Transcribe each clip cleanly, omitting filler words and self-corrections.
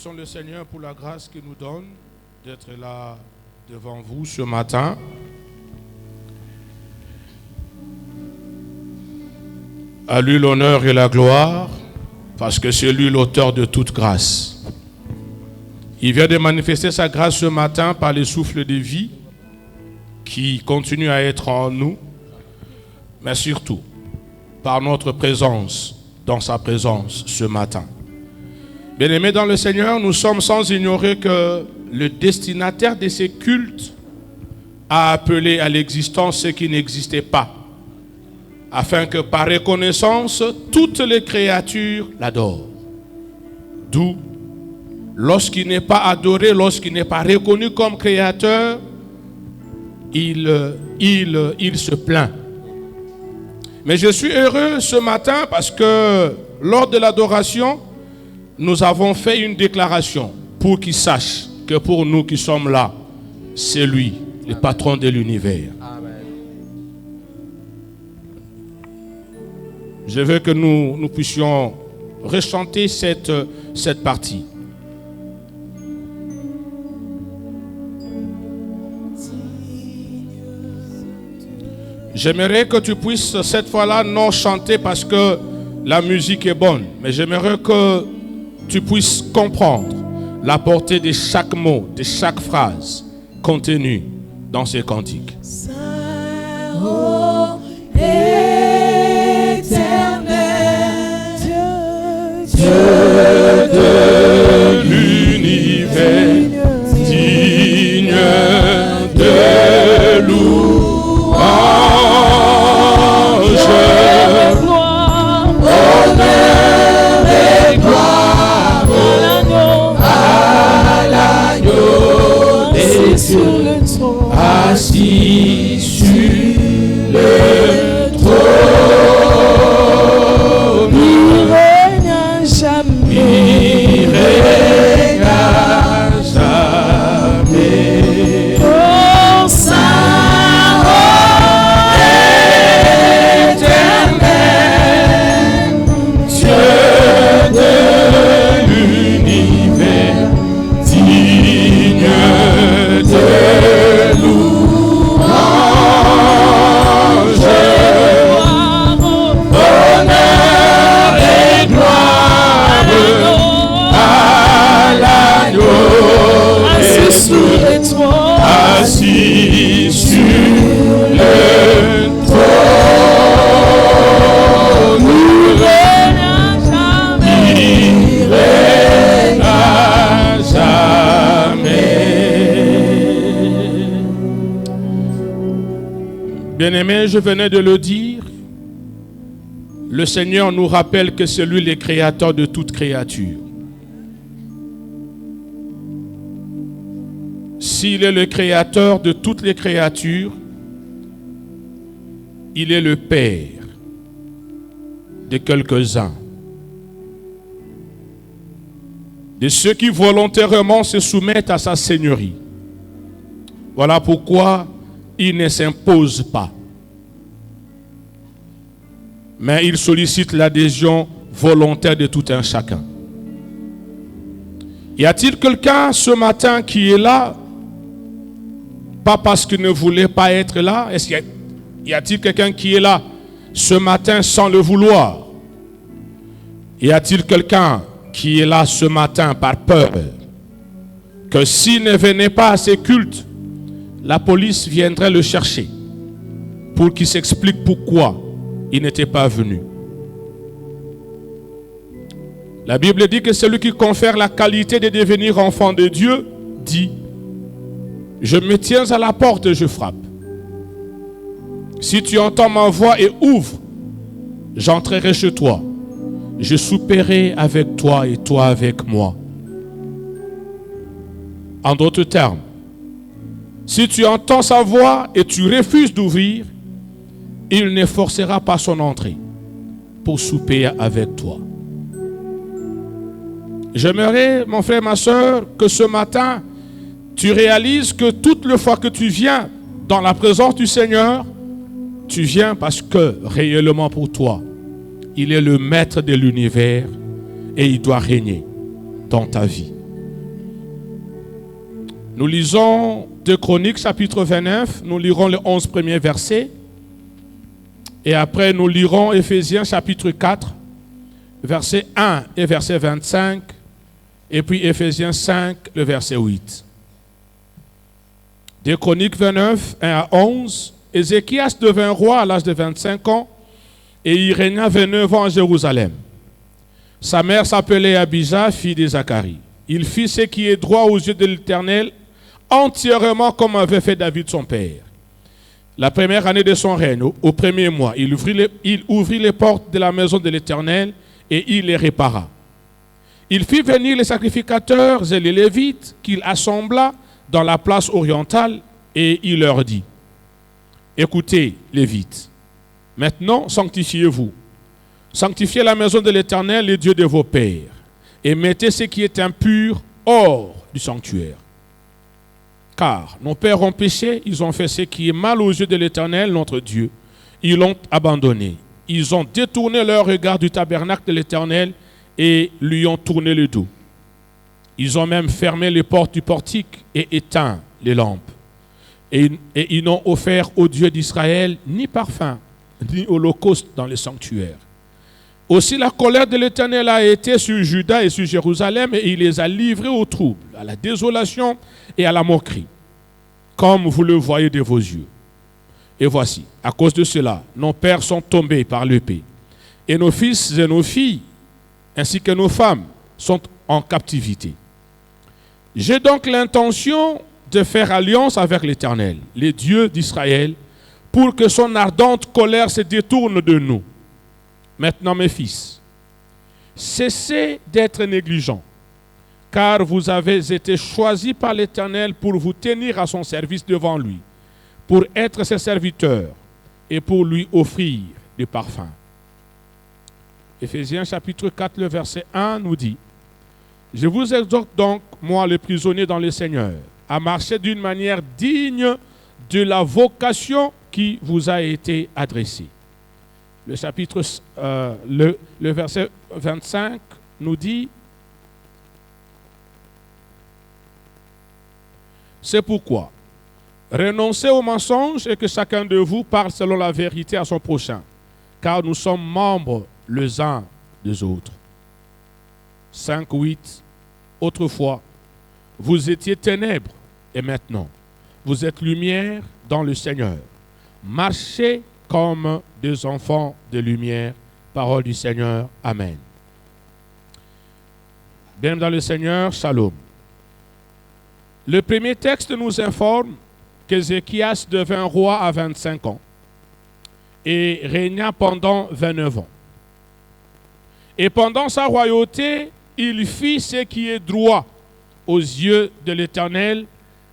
Bénissons le Seigneur pour la grâce qu'il nous donne d'être là devant vous ce matin. À lui l'honneur et la gloire, parce que c'est lui l'auteur de toute grâce. Il vient de manifester sa grâce ce matin par les souffles de vie qui continuent à être en nous, mais surtout par notre présence dans sa présence ce matin. Bien-aimés dans le Seigneur, nous sommes sans ignorer que le destinataire de ces cultes a appelé à l'existence ce qui n'existait pas, afin que par reconnaissance, toutes les créatures l'adorent. D'où, lorsqu'il n'est pas adoré, lorsqu'il n'est pas reconnu comme créateur, il se plaint. Mais je suis heureux ce matin parce que lors de l'adoration, nous avons fait une déclaration pour qu'il sache que pour nous qui sommes là, c'est lui, le patron de l'univers. Amen. Je veux que nous puissions rechanter cette partie. J'aimerais que tu puisses cette fois-là non chanter parce que la musique est bonne, mais j'aimerais que tu puisses comprendre la portée de chaque mot, de chaque phrase contenue dans ces cantiques. Saint, ô éternel, Dieu de l'univers, digne de louange, honneur et gloire à l'agneau des cieux, assis sur le trône. Il règne à jamais. Il règne à jamais. Oh, Saint, ô éternel, Dieu de l'univers, digne de louange, honneur et gloire à l'agneau assis sur le trône. assis sur le trône. Il règne à jamais. Il règne à jamais. Bien-aimés, je venais de le dire, le Seigneur nous rappelle que c'est lui le créateur de toute créature. S'il est le créateur de toutes les créatures, il est le Père de quelques-uns, de ceux qui volontairement se soumettent à sa seigneurie. Voilà pourquoi il ne s'impose pas, mais il sollicite l'adhésion volontaire de tout un chacun. Y a-t-il quelqu'un ce matin qui est là, pas parce qu'il ne voulait pas être là? Y a-t-il quelqu'un qui est là ce matin sans le vouloir? Y a-t-il quelqu'un qui est là ce matin par peur que s'il ne venait pas à ces cultes, la police viendrait le chercher pour qu'il s'explique pourquoi il n'était pas venu? La Bible dit que celui qui confère la qualité de devenir enfant de Dieu dit: je me tiens à la porte et je frappe. Si tu entends ma voix et ouvres, j'entrerai chez toi. Je souperai avec toi et toi avec moi. En d'autres termes, si tu entends sa voix et tu refuses d'ouvrir, il ne forcera pas son entrée pour souper avec toi. J'aimerais, mon frère, ma soeur, que ce matin, tu réalises que toutes les fois que tu viens dans la présence du Seigneur, tu viens parce que réellement pour toi, il est le maître de l'univers et il doit régner dans ta vie. Nous lisons 2 Chroniques, chapitre 29. Nous lirons les 11 premiers versets. Et après, nous lirons Éphésiens, chapitre 4, verset 1 et verset 25. Et puis Éphésiens 5, le verset 8. 2 Chroniques 29, 1 à 11. Ézéchias devint roi à l'âge de 25 ans et il régna 29 ans à Jérusalem. Sa mère s'appelait Abija, fille de Zacharie. Il fit ce qui est droit aux yeux de l'Éternel, entièrement comme avait fait David son père. La première année de son règne, au premier mois, il ouvrit les portes de la maison de l'Éternel et il les répara. Il fit venir les sacrificateurs et les Lévites qu'il assembla dans la place orientale et il leur dit: écoutez, Lévites, maintenant sanctifiez-vous. Sanctifiez la maison de l'Éternel, le Dieu de vos pères, et mettez ce qui est impur hors du sanctuaire. Car nos pères ont péché, ils ont fait ce qui est mal aux yeux de l'Éternel, notre Dieu. Ils l'ont abandonné. Ils ont détourné leur regard du tabernacle de l'Éternel et lui ont tourné le dos. Ils ont même fermé les portes du portique et éteint les lampes. Et ils n'ont offert au Dieu d'Israël ni parfum, ni holocauste dans les sanctuaires. Aussi la colère de l'Éternel a été sur Juda et sur Jérusalem et il les a livrés au trouble, à la désolation et à la moquerie, comme vous le voyez de vos yeux. Et voici, à cause de cela, nos pères sont tombés par l'épée, et nos fils et nos filles, ainsi que nos femmes, sont en captivité. J'ai donc l'intention de faire alliance avec l'Éternel, le Dieu d'Israël, pour que son ardente colère se détourne de nous. Maintenant, mes fils, cessez d'être négligents, car vous avez été choisis par l'Éternel pour vous tenir à son service devant lui, pour être ses serviteurs et pour lui offrir du parfum. Éphésiens chapitre 4, le verset 1 nous dit: je vous exhorte donc, moi le prisonnier dans le Seigneur, à marcher d'une manière digne de la vocation qui vous a été adressée. Le chapitre, le verset 25 nous dit: c'est pourquoi renoncez au mensonge et que chacun de vous parle selon la vérité à son prochain, car nous sommes membres les uns des autres. 5, 8. Autrefois, vous étiez ténèbres et maintenant, vous êtes lumière dans le Seigneur. Marchez comme des enfants de lumière. Parole du Seigneur. Amen. Bien dans le Seigneur, shalom. Le premier texte nous informe qu'Ézéchias devint roi à 25 ans et régna pendant 29 ans. Et pendant sa royauté, il fit ce qui est droit aux yeux de l'Éternel,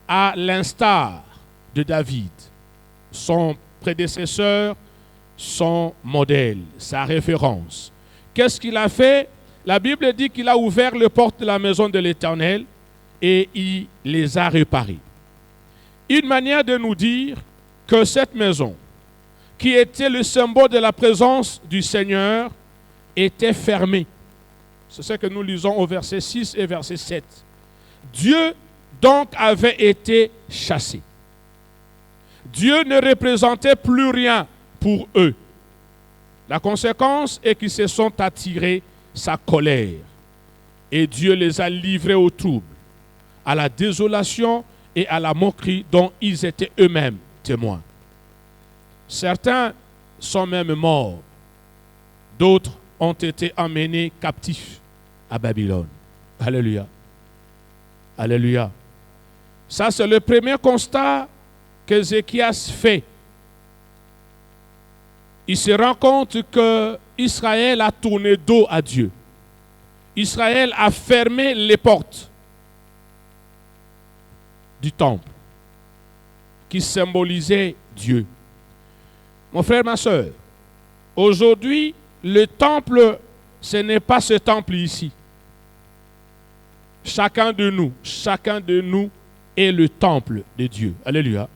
à l'instar de David, son prédécesseur, son modèle, sa référence. Qu'est-ce qu'il a fait? La Bible dit qu'il a ouvert les portes de la maison de l'Éternel et il les a réparées. Une manière de nous dire que cette maison, qui était le symbole de la présence du Seigneur, était fermée. C'est ce que nous lisons au verset 6 et verset 7. Dieu donc avait été chassé. Dieu ne représentait plus rien pour eux. La conséquence est qu'ils se sont attirés sa colère. Et Dieu les a livrés au trouble, à la désolation et à la moquerie dont ils étaient eux-mêmes témoins. Certains sont même morts. D'autres ont été emmenés captifs à Babylone. Alléluia. Alléluia. Ça, c'est le premier constat qu'Ézéchias fait. Il se rend compte que Israël a tourné dos à Dieu. Israël a fermé les portes du temple qui symbolisait Dieu. Mon frère, ma soeur, aujourd'hui, le temple, ce n'est pas ce temple ici. Chacun de nous est le temple de Dieu. Alléluia.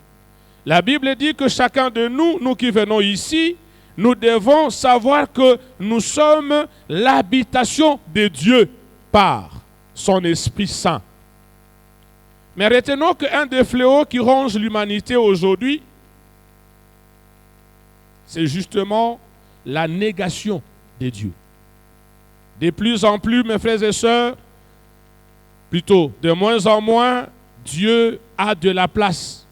La Bible dit que chacun de nous, nous qui venons ici, nous devons savoir que nous sommes l'habitation de Dieu par son Esprit Saint. Mais retenons qu'un des fléaux qui ronge l'humanité aujourd'hui, c'est justement la négation de Dieu. De plus en plus, mes frères et sœurs, plutôt de moins en moins, Dieu a de la place.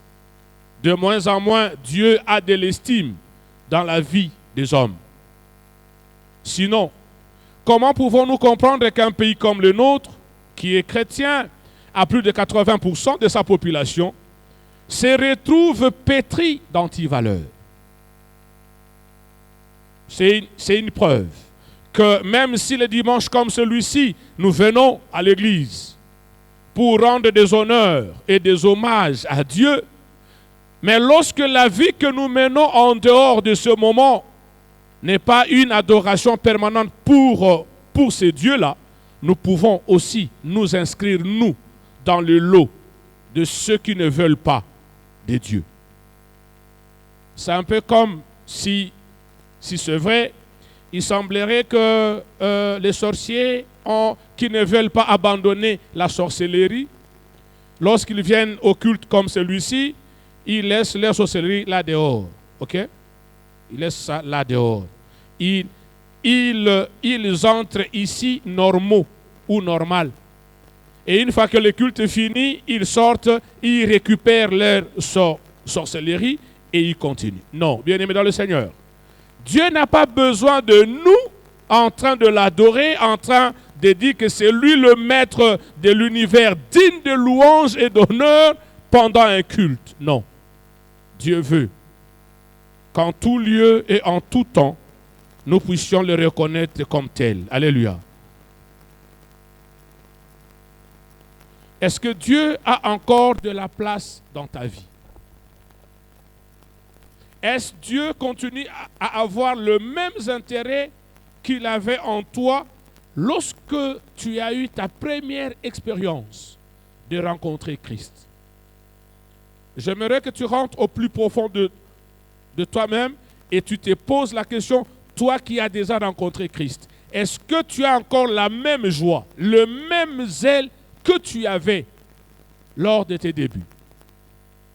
De moins en moins, Dieu a de l'estime dans la vie des hommes. Sinon, comment pouvons-nous comprendre qu'un pays comme le nôtre, qui est chrétien à plus de 80% de sa population, se retrouve pétri d'antivaleurs? C'est une preuve que même si les dimanches comme celui-ci, nous venons à l'église pour rendre des honneurs et des hommages à Dieu, mais lorsque la vie que nous menons en dehors de ce moment n'est pas une adoration permanente pour ces dieux-là, nous pouvons aussi nous inscrire, nous, dans le lot de ceux qui ne veulent pas de Dieu. C'est un peu comme si c'est vrai, il semblerait que les sorciers qui ne veulent pas abandonner la sorcellerie, lorsqu'ils viennent au culte comme celui-ci, ils laissent leur sorcellerie là dehors. Ok? Ils laissent ça là dehors. Ils entrent ici normaux ou normal. Et une fois que le culte est fini, ils sortent, ils récupèrent leur sorcellerie et ils continuent. Non, bien-aimés dans le Seigneur, Dieu n'a pas besoin de nous en train de l'adorer, en train de dire que c'est lui le maître de l'univers digne de louange et d'honneur pendant un culte. Non. Dieu veut qu'en tout lieu et en tout temps, nous puissions le reconnaître comme tel. Alléluia. Est-ce que Dieu a encore de la place dans ta vie? Est-ce que Dieu continue à avoir le même intérêt qu'il avait en toi lorsque tu as eu ta première expérience de rencontrer Christ? J'aimerais que tu rentres au plus profond de toi-même et tu te poses la question, toi qui as déjà rencontré Christ, est-ce que tu as encore la même joie, le même zèle que tu avais lors de tes débuts?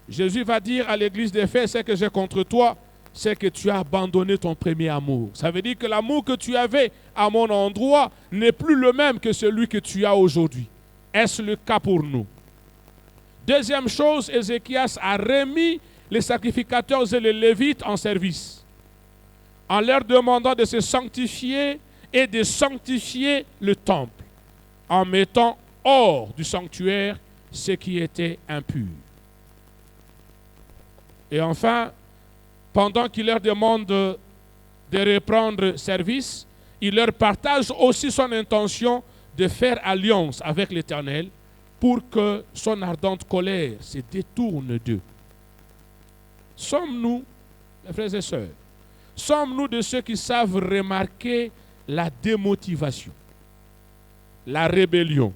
Jésus va dire à l'église d'Éphèse, ce que j'ai contre toi, c'est que tu as abandonné ton premier amour. Ça veut dire que l'amour que tu avais à mon endroit n'est plus le même que celui que tu as aujourd'hui. Est-ce le cas pour nous? Deuxième chose, Ézéchias a remis les sacrificateurs et les Lévites en service, en leur demandant de se sanctifier et de sanctifier le temple, en mettant hors du sanctuaire ce qui était impur. Et enfin, pendant qu'il leur demande de reprendre service, il leur partage aussi son intention de faire alliance avec l'Éternel pour que son ardente colère se détourne d'eux. Sommes-nous, mes frères et sœurs, sommes-nous de ceux qui savent remarquer la démotivation, la rébellion,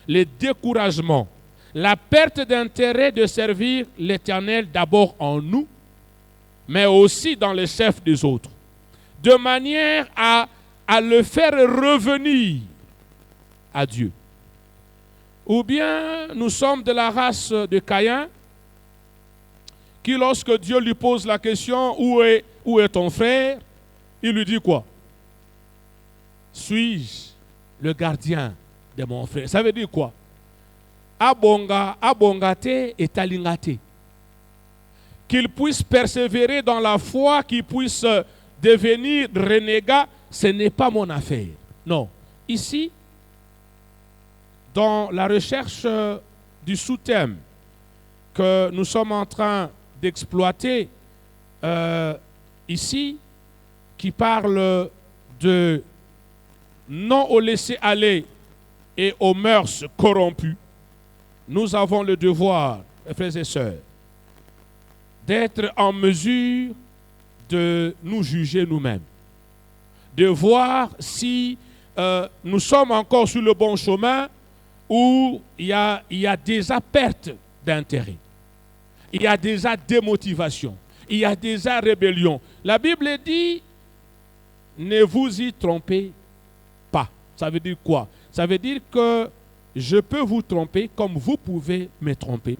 le découragement, la perte d'intérêt de servir l'Éternel d'abord en nous, mais aussi dans les chefs des autres, de manière à le faire revenir à Dieu? Ou bien nous sommes de la race de Caïn, qui lorsque Dieu lui pose la question, où est ton frère? Il lui dit quoi? Suis-je le gardien de mon frère? Ça veut dire quoi? Abongate et talingate. Qu'il puisse persévérer dans la foi, qu'il puisse devenir renégat, ce n'est pas mon affaire. Non. Ici, dans la recherche du sous-thème que nous sommes en train d'exploiter ici, qui parle de non au laisser-aller et aux mœurs corrompues, nous avons le devoir, frères et sœurs, d'être en mesure de nous juger nous-mêmes, de voir si nous sommes encore sur le bon chemin où il y a déjà perte d'intérêt, il y a déjà démotivation, il y a déjà rébellion. La Bible dit, ne vous y trompez pas. Ça veut dire quoi? Ça veut dire que je peux vous tromper comme vous pouvez me tromper,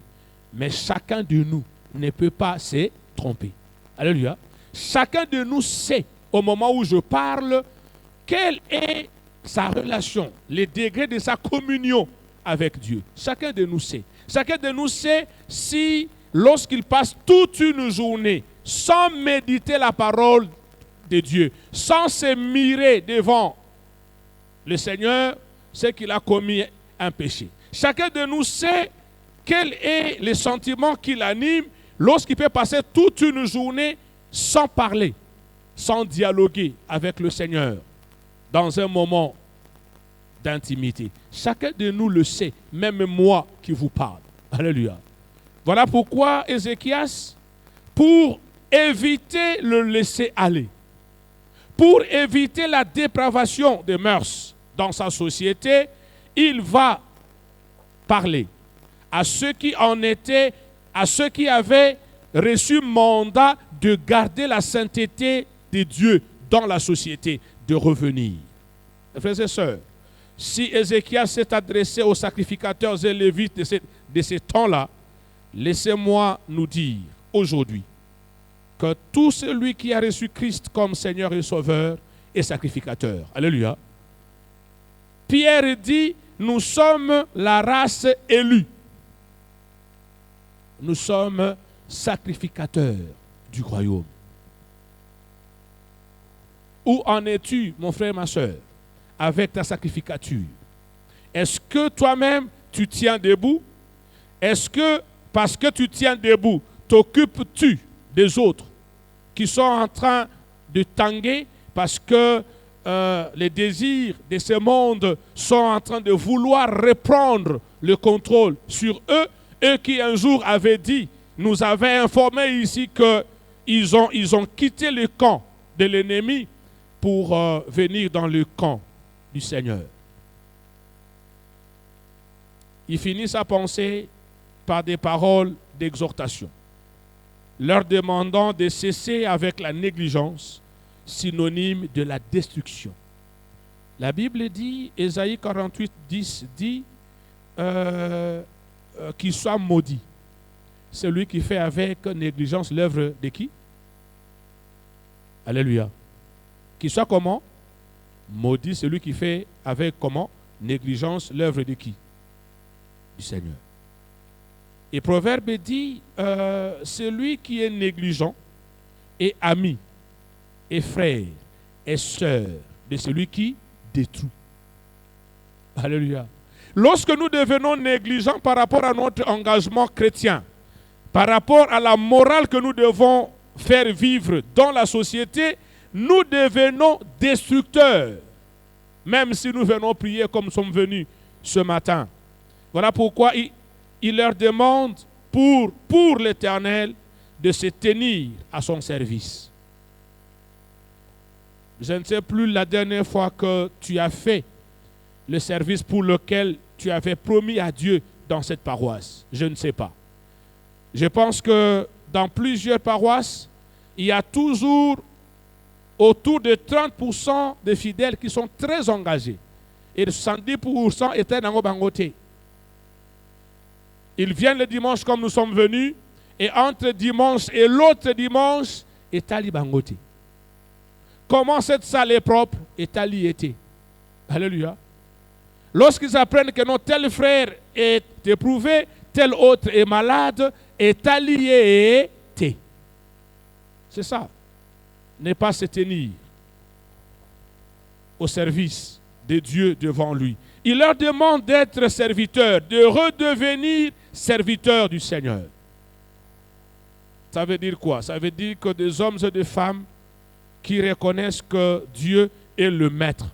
mais chacun de nous ne peut pas se tromper. Alléluia. Chacun de nous sait, au moment où je parle, quelle est sa relation, les degrés de sa communion avec Dieu. Chacun de nous sait. Chacun de nous sait si, lorsqu'il passe toute une journée sans méditer la parole de Dieu, sans se mirer devant le Seigneur, c'est qu'il a commis un péché. Chacun de nous sait quel est le sentiment qui l'anime lorsqu'il peut passer toute une journée sans parler, sans dialoguer avec le Seigneur, dans un moment d'intimité. Chacun de nous le sait, même moi qui vous parle. Alléluia. Voilà pourquoi Ézéchias, pour éviter le laisser aller, pour éviter la dépravation des mœurs dans sa société, il va parler à ceux qui en étaient, à ceux qui avaient reçu mandat de garder la sainteté de Dieu dans la société, de revenir. Frères et sœurs, si Ézéchias s'est adressé aux sacrificateurs et lévites de ces temps-là, laissez-moi nous dire aujourd'hui que tout celui qui a reçu Christ comme Seigneur et Sauveur est sacrificateur. Alléluia. Pierre dit, nous sommes la race élue. Nous sommes sacrificateurs du royaume. Où en es-tu, mon frère, ma soeur, avec ta sacrificature? Est-ce que toi-même, tu tiens debout? Est-ce que, parce que tu tiens debout, t'occupes-tu des autres qui sont en train de tanguer parce que les désirs de ce monde sont en train de vouloir reprendre le contrôle sur eux? Eux qui un jour avaient dit, nous avaient informé ici qu'ils ont quitté le camp de l'ennemi pour venir dans le camp du Seigneur. Il finit sa pensée par des paroles d'exhortation, leur demandant de cesser avec la négligence, synonyme de la destruction. La Bible dit, Ésaïe 48, 10 dit, qu'il soit maudit celui qui fait avec négligence l'œuvre de qui? Alléluia. Qu'il soit comment? Maudit celui qui fait avec comment? Négligence l'œuvre de qui? Du Seigneur. Et Proverbe dit, celui qui est négligent est ami, est frère, est sœur de celui qui détruit. Alléluia. Lorsque nous devenons négligents par rapport à notre engagement chrétien, par rapport à la morale que nous devons faire vivre dans la société, nous devenons destructeurs, même si nous venons prier comme nous sommes venus ce matin. Voilà pourquoi il leur demande pour l'Éternel de se tenir à son service. Je ne sais plus la dernière fois que tu as fait le service pour lequel tu avais promis à Dieu dans cette paroisse. Je ne sais pas. Je pense que dans plusieurs paroisses, il y a toujours autour de 30% de fidèles qui sont très engagés. Et 70% étaient dans le bangoté. Ils viennent le dimanche comme nous sommes venus, et entre dimanche et l'autre dimanche, Etali bangoté. Comment cette salle est propre? Etali était. Alléluia. Lorsqu'ils apprennent que non, tel frère est éprouvé, tel autre est malade, est allié. C'est ça. Ne pas se tenir au service de Dieu devant lui. Il leur demande d'être serviteurs, de redevenir serviteurs du Seigneur. Ça veut dire quoi? Ça veut dire que des hommes et des femmes qui reconnaissent que Dieu est le maître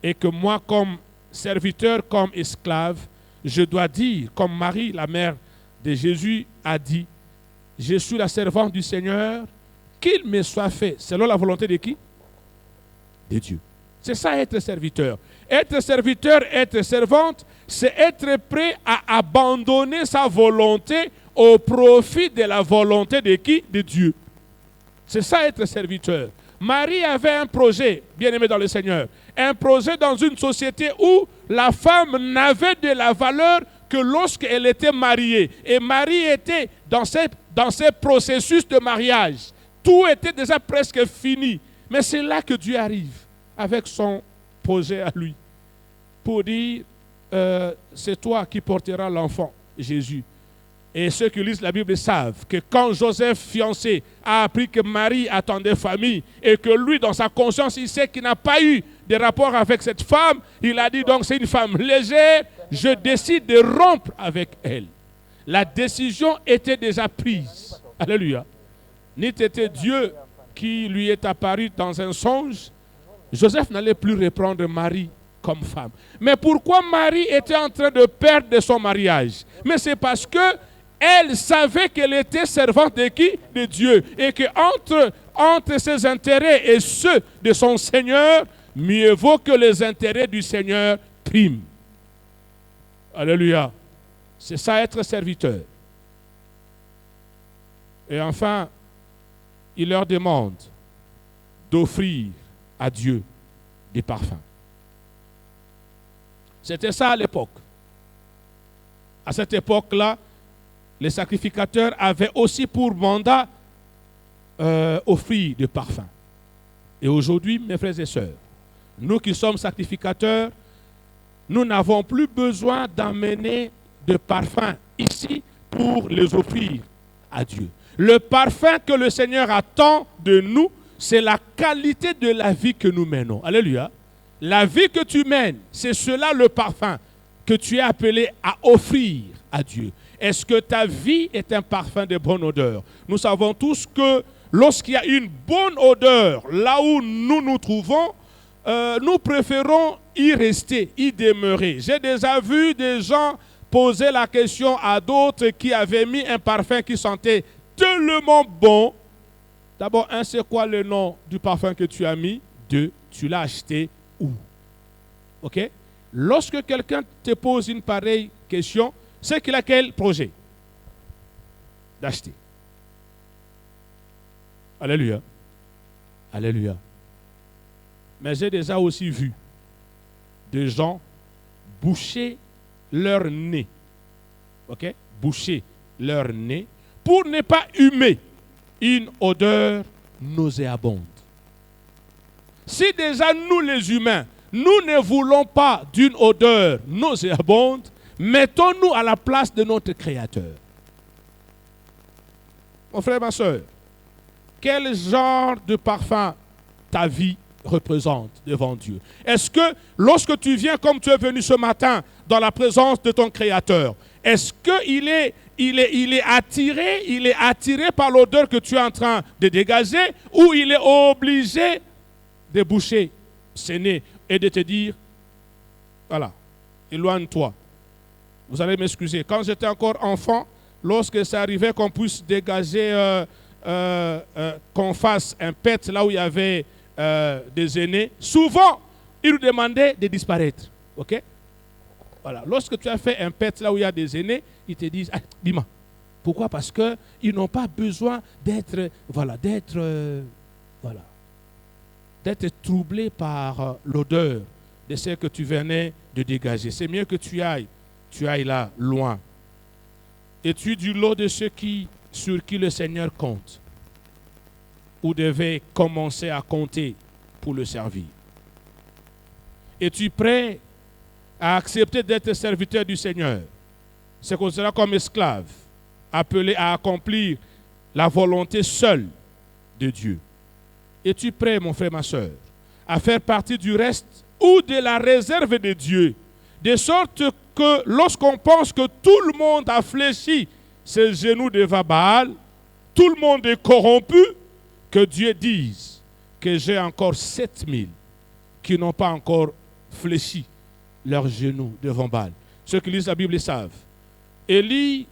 et que moi, comme serviteur, comme esclave, je dois dire, comme Marie, la mère de Jésus, a dit, je suis la servante du Seigneur, qu'il me soit fait selon la volonté de qui? De Dieu. C'est ça être serviteur. Être serviteur, être servante, c'est être prêt à abandonner sa volonté au profit de la volonté de qui? De Dieu. C'est ça être serviteur. Marie avait un projet, bien aimé dans le Seigneur, un projet dans une société où la femme n'avait de la valeur que lorsqu'elle était mariée. Et Marie était dans ces processus de mariage. Tout était déjà presque fini. Mais c'est là que Dieu arrive avec son projet à lui pour dire, c'est toi qui porteras l'enfant, Jésus. Et ceux qui lisent la Bible savent que quand Joseph, fiancé, a appris que Marie attendait famille et que lui, dans sa conscience, il sait qu'il n'a pas eu de rapport avec cette femme, il a dit donc c'est une femme légère, je décide de rompre avec elle. La décision était déjà prise. Alléluia. N'était Dieu qui lui est apparu dans un songe, Joseph n'allait plus reprendre Marie comme femme. Mais pourquoi Marie était en train de perdre son mariage? Mais c'est parce que elle savait qu'elle était servante de qui? De Dieu. Et qu'entre ses intérêts et ceux de son Seigneur, mieux vaut que les intérêts du Seigneur priment. Alléluia. C'est ça être serviteur. Et enfin, il leur demande d'offrir à Dieu des parfums. C'était ça à l'époque. À cette époque-là, les sacrificateurs avaient aussi pour mandat offrir des parfums. Et aujourd'hui, mes frères et sœurs, nous qui sommes sacrificateurs, nous n'avons plus besoin d'emmener de parfums ici pour les offrir à Dieu. Le parfum que le Seigneur attend de nous, c'est la qualité de la vie que nous menons. Alléluia. La vie que tu mènes, c'est cela le parfum que tu es appelé à offrir à Dieu. Est-ce que ta vie est un parfum de bonne odeur? Nous savons tous que lorsqu'il y a une bonne odeur, là où nous nous trouvons, nous préférons y rester, y demeurer. J'ai déjà vu des gens poser la question à d'autres qui avaient mis un parfum qui sentait tellement bon. D'abord, c'est quoi le nom du parfum que tu as mis? 2, tu l'as acheté où? Ok? Lorsque quelqu'un te pose une pareille question, c'est qu'il a quel projet? D'acheter. Alléluia. Alléluia. Mais j'ai déjà aussi vu des gens boucher leur nez. Ok? Boucher leur nez pour ne pas humer une odeur nauséabonde. Si déjà nous les humains, nous ne voulons pas d'une odeur nauséabonde, mettons-nous à la place de notre Créateur. Mon frère, ma soeur, quel genre de parfum ta vie représente devant Dieu? Est-ce que lorsque tu viens comme tu es venu ce matin dans la présence de ton Créateur, est-ce qu'il est attiré par l'odeur que tu es en train de dégager, ou il est obligé de boucher ses nez et de te dire, voilà, éloigne-toi. Vous allez m'excuser. Quand j'étais encore enfant, lorsque ça arrivait qu'on puisse dégager, qu'on fasse un pet là où il y avait des aînés, souvent, ils nous demandaient de disparaître. Ok? Voilà. Lorsque tu as fait un pet là où il y a des aînés, ils te disent, ah, dis-moi. Pourquoi? Parce qu'ils n'ont pas besoin d'être troublés par l'odeur de ce que tu venais de dégager. C'est mieux que tu ailles là, loin. Es-tu du lot de ceux sur qui le Seigneur compte, ou devait commencer à compter pour le servir? Es-tu prêt à accepter d'être serviteur du Seigneur? C'est considéré comme esclave, appelé à accomplir la volonté seule de Dieu. Es-tu prêt, mon frère, ma soeur, à faire partie du reste ou de la réserve de Dieu, de sorte que lorsqu'on pense que tout le monde a fléchi ses genoux devant Baal, tout le monde est corrompu, que Dieu dise que j'ai encore 7000 qui n'ont pas encore fléchi leurs genoux devant Baal. Ceux qui lisent la Bible savent. Élie,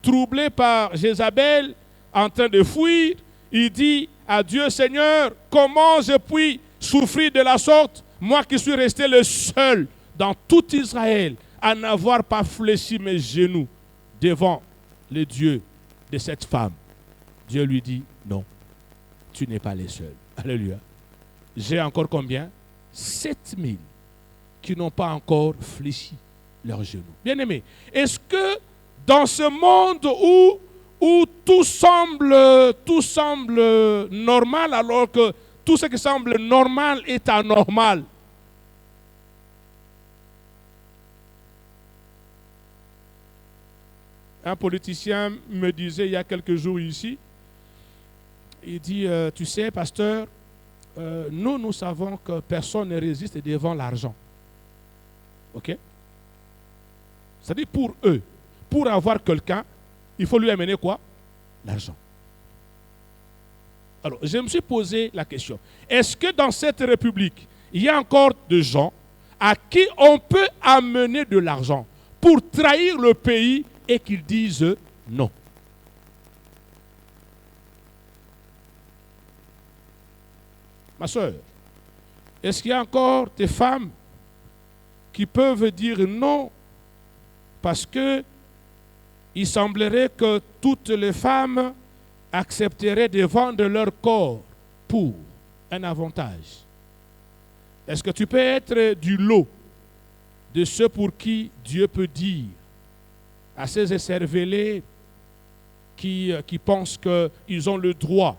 troublé par Jézabel, en train de fuir, il dit à Dieu, Seigneur, comment je puis souffrir de la sorte, moi qui suis resté le seul dans tout Israël à n'avoir pas fléchi mes genoux devant le Dieu de cette femme. Dieu lui dit, non, tu n'es pas le seul. Alléluia. J'ai encore combien? 7000 qui n'ont pas encore fléchi leurs genoux. Bien-aimés, est-ce que dans ce monde où tout semble normal alors que tout ce qui semble normal est anormal? Un politicien me disait il y a quelques jours ici, il dit, tu sais, pasteur, nous savons que personne ne résiste devant l'argent. OK? C'est-à-dire pour eux, pour avoir quelqu'un, il faut lui amener quoi? L'argent. Alors, je me suis posé la question. Est-ce que dans cette république, il y a encore des gens à qui on peut amener de l'argent pour trahir le pays et qu'ils disent non? Ma soeur, est-ce qu'il y a encore des femmes qui peuvent dire non parce que il semblerait que toutes les femmes accepteraient de vendre leur corps pour un avantage? Est-ce que tu peux être du lot de ceux pour qui Dieu peut dire à ces écervelés qui pensent qu'ils ont le droit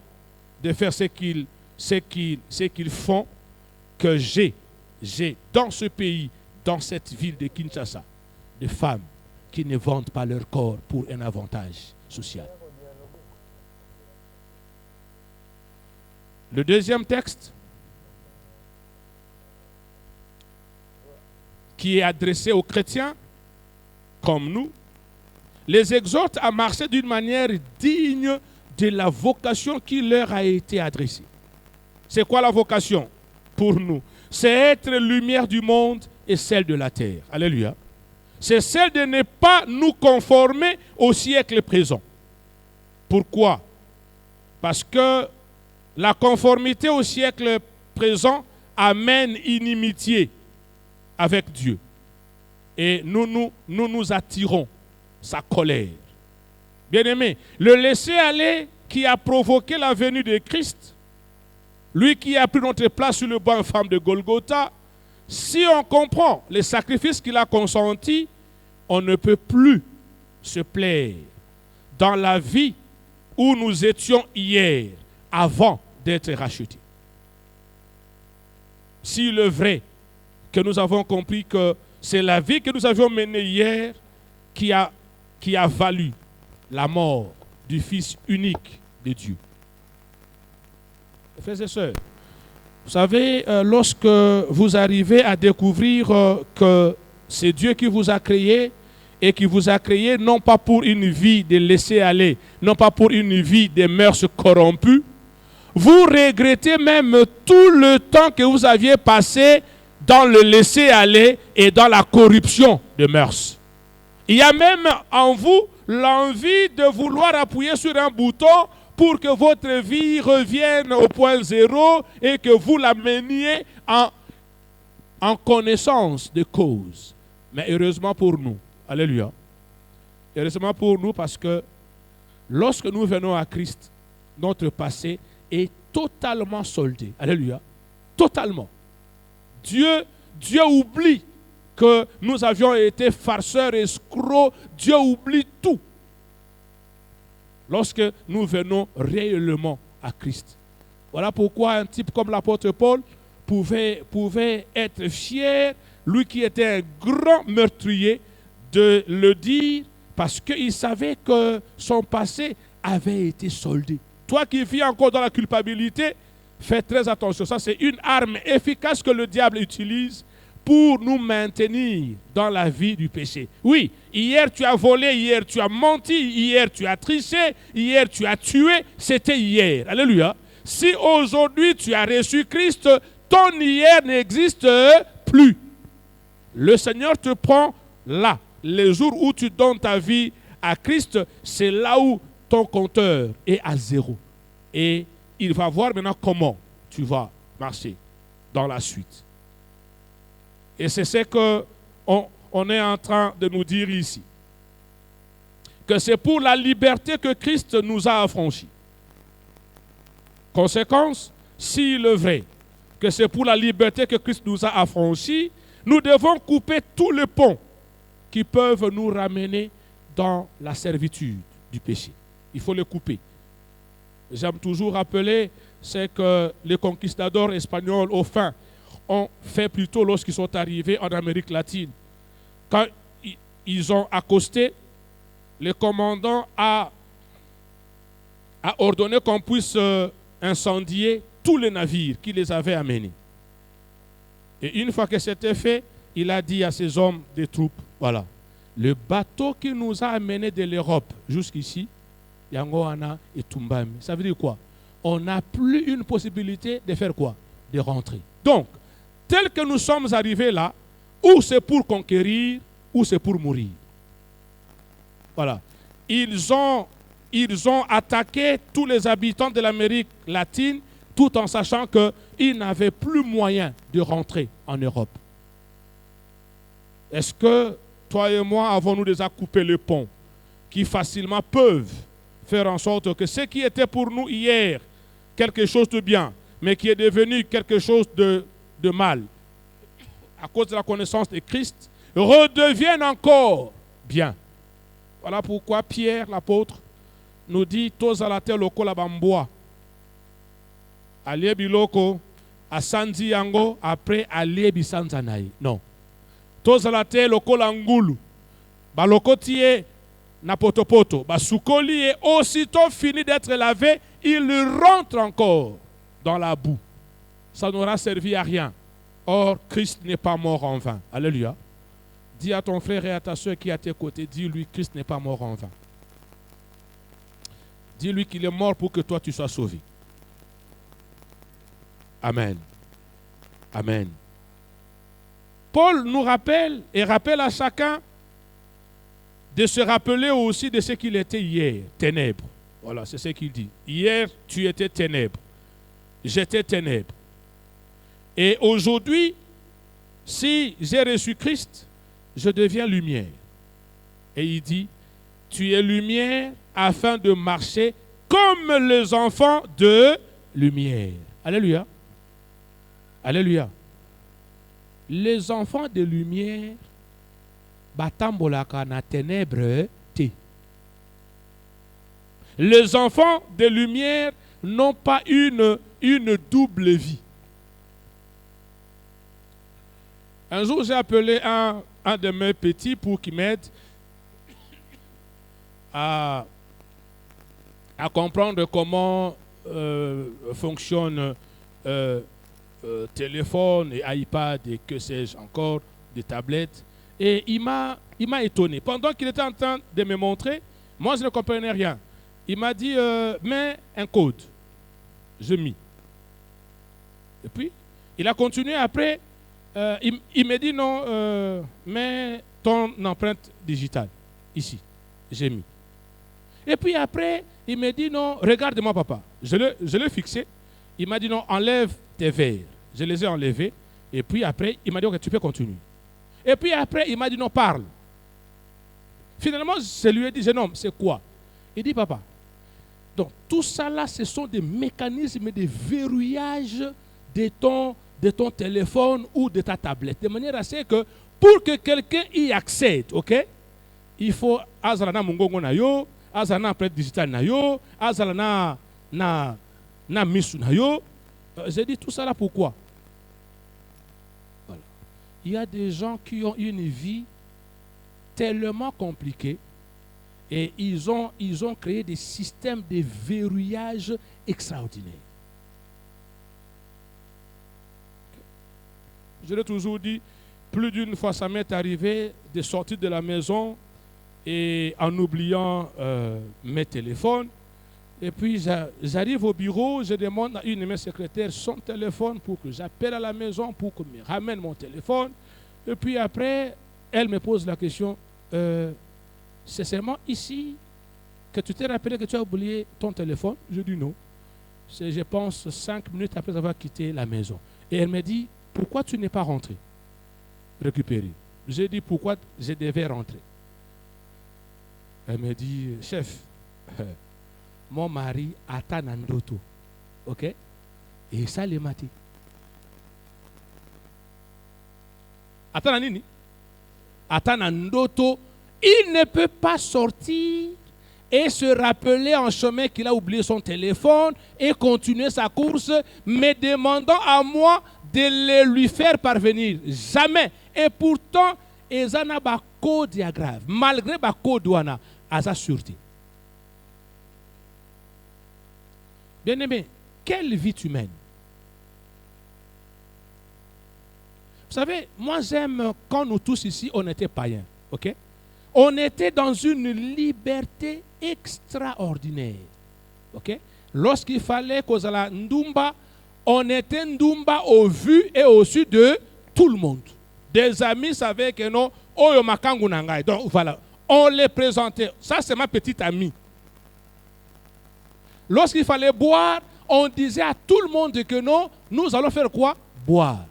de faire ce qu'ils font, que j'ai dans ce pays, dans cette ville de Kinshasa, des femmes qui ne vendent pas leur corps pour un avantage social? Le deuxième texte qui est adressé aux chrétiens comme nous, les exhorte à marcher d'une manière digne de la vocation qui leur a été adressée. C'est quoi la vocation pour nous? C'est être lumière du monde et celle de la terre. Alléluia. C'est celle de ne pas nous conformer au siècle présent. Pourquoi? Parce que la conformité au siècle présent amène inimitié avec Dieu. Et nous attirons sa colère. Bien-aimé, le laisser-aller qui a provoqué la venue de Christ, lui qui a pris notre place sur le banc infâme de Golgotha, si on comprend les sacrifices qu'il a consentis, on ne peut plus se plaire dans la vie où nous étions hier, avant d'être rachetés. S'il est vrai que nous avons compris que c'est la vie que nous avions menée hier qui a valu la mort du Fils unique de Dieu. Frères et sœurs, vous savez, lorsque vous arrivez à découvrir que c'est Dieu qui vous a créé et qui vous a créé non pas pour une vie de laisser aller, non pas pour une vie de mœurs corrompues, vous regrettez même tout le temps que vous aviez passé dans le laisser aller et dans la corruption de mœurs. Il y a même en vous l'envie de vouloir appuyer sur un bouton pour que votre vie revienne au point zéro et que vous la meniez en connaissance de cause. Mais heureusement pour nous, alléluia, heureusement pour nous parce que lorsque nous venons à Christ, notre passé est totalement soldé. Alléluia, totalement. Dieu oublie que nous avions été farceurs, escrocs. Dieu oublie tout lorsque nous venons réellement à Christ. Voilà pourquoi un type comme l'apôtre Paul pouvait être fier, lui qui était un grand meurtrier, de le dire parce qu'il savait que son passé avait été soldé. Toi qui vis encore dans la culpabilité, fais très attention. Ça, c'est une arme efficace que le diable utilise pour nous maintenir dans la vie du péché. Oui, hier tu as volé, hier tu as menti, hier tu as triché, hier tu as tué, c'était hier. Alléluia. Si aujourd'hui tu as reçu Christ, ton hier n'existe plus. Le Seigneur te prend là. Les jours où tu donnes ta vie à Christ, c'est là où ton compteur est à zéro. Et il va voir maintenant comment tu vas marcher dans la suite. Et c'est ce qu'on est en train de nous dire ici. Que c'est pour la liberté que Christ nous a affranchis. Conséquence, s'il est vrai que c'est pour la liberté que Christ nous a affranchis, Nous devons couper tous les ponts qui peuvent nous ramener dans la servitude du péché. Il faut les couper. J'aime toujours rappeler ce que les conquistadors espagnols au fin ont fait plutôt lorsqu'ils sont arrivés en Amérique latine. Quand ils ont accosté, le commandant a ordonné qu'on puisse incendier tous les navires qui les avaient amenés. Et une fois que c'était fait, il a dit à ses hommes des troupes, voilà, le bateau qui nous a amenés de l'Europe jusqu'ici, Yangoana et Tumbami, ça veut dire quoi? On n'a plus une possibilité de faire quoi? De rentrer. Donc, tel que nous sommes arrivés là, ou c'est pour conquérir, ou c'est pour mourir. Voilà. Ils ont attaqué tous les habitants de l'Amérique latine, tout en sachant qu'ils n'avaient plus moyen de rentrer en Europe. Est-ce que toi et moi avons-nous déjà coupé le pont qui facilement peuvent faire en sorte que ce qui était pour nous hier quelque chose de bien, mais qui est devenu quelque chose de mal, à cause de la connaissance de Christ, redevienne encore bien. Voilà pourquoi Pierre, l'apôtre, nous dit « Tozalate loko la bamboa ». Aliebi loko, asanzi yango, après aliebi sanzanaï. Non. Tozalate loko la ngulu. Baloko tie na potopoto. Basukoli est aussitôt fini d'être lavé, il rentre encore dans la boue. Ça n'aura servi à rien. Or, Christ n'est pas mort en vain. Alléluia. Dis à ton frère et à ta soeur qui est à tes côtés, dis-lui, Christ n'est pas mort en vain. Dis-lui qu'il est mort pour que toi tu sois sauvé. Amen. Amen. Paul nous rappelle et rappelle à chacun de se rappeler aussi de ce qu'il était hier, ténèbres. Voilà, c'est ce qu'il dit. Hier, tu étais ténèbres. J'étais ténèbres. Et aujourd'hui, si j'ai reçu Christ, je deviens lumière. Et il dit, tu es lumière afin de marcher comme les enfants de lumière. Alléluia. Alléluia. Les enfants de lumière, batambolaka na ténèbres te. Les enfants de lumière n'ont pas une double vie. Un jour, j'ai appelé un de mes petits pour qu'il m'aide à comprendre comment fonctionne téléphone et iPad et que sais-je encore, des tablettes. Et il m'a étonné. Pendant qu'il était en train de me montrer, moi je ne comprenais rien. Il m'a dit, mets un code. Je mis. Et puis, il a continué après. Il me dit non, mets ton empreinte digitale. Ici. J'ai mis. Et puis après, il me dit non, regarde-moi papa. Je l'ai fixé. Il m'a dit non, enlève tes verres. Je les ai enlevés. Et puis après, il m'a dit ok, tu peux continuer. Et puis après, il m'a dit non, parle. Finalement, je lui ai dit non, c'est quoi? Il dit papa. Donc tout ça là, ce sont des mécanismes de verrouillage de ton téléphone ou de ta tablette. De manière à ce que pour que quelqu'un y accède, ok, il faut azalana mungongo na yo, azalana empreinte digitale na yo, azalana na misu na yo. J'ai dit tout ça là pourquoi? Voilà. Il y a des gens qui ont une vie tellement compliquée et ils ont créé des systèmes de verrouillage extraordinaires. Je l'ai toujours dit, plus d'une fois ça m'est arrivé de sortir de la maison et en oubliant mes téléphones. Et puis j'arrive au bureau, je demande à une de mes secrétaires son téléphone pour que j'appelle à la maison pour qu'elle me ramène mon téléphone. Et puis après, elle me pose la question, c'est seulement ici que tu t'es rappelé que tu as oublié ton téléphone? Je dis non. C'est, je pense, 5 minutes après avoir quitté la maison. Et elle me dit, pourquoi tu n'es pas rentré récupérer? J'ai dit, pourquoi je devais rentrer? Elle me dit, chef, mon mari attend Nandoto. Ok? Et ça, le matin. Attends, Nini. Attends, Ndoto. Il ne peut pas sortir et se rappeler en chemin qu'il a oublié son téléphone et continuer sa course, mais demandant à moi de le lui faire parvenir. Jamais. Et pourtant, Ezana ba code grave. Malgré ba code wana, à sa sûreté. Bien aimé, quelle vie tu mènes? Vous savez, moi j'aime quand nous tous ici, on était païens. Ok? On était dans une liberté extraordinaire. Ok? Lorsqu'il fallait qu'on la Ndumba, on était Ndumba au vu et au su de tout le monde. Des amis savaient que non, Oyo Makangu Nangai. Donc voilà, on les présentait. Ça, c'est ma petite amie. Lorsqu'il fallait boire, on disait à tout le monde que non, nous allons faire quoi? Boire.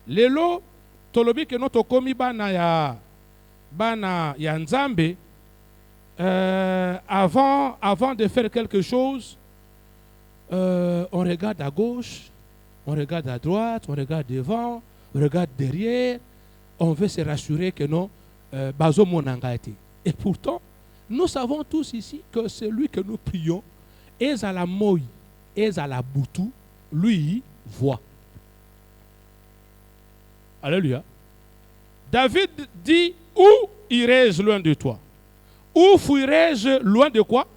Lelo, tolobi que non tokomi bana ya Nzambe, avant de faire quelque chose, on regarde à gauche, on regarde à droite, on regarde devant, on regarde derrière, on veut se rassurer que non, bazo monanga été. Et pourtant, nous savons tous ici que celui que nous prions, est à la moi, est à la boutou, lui voit. Alléluia. David dit, où irai-je loin de toi? Où fuirai-je loin de quoi?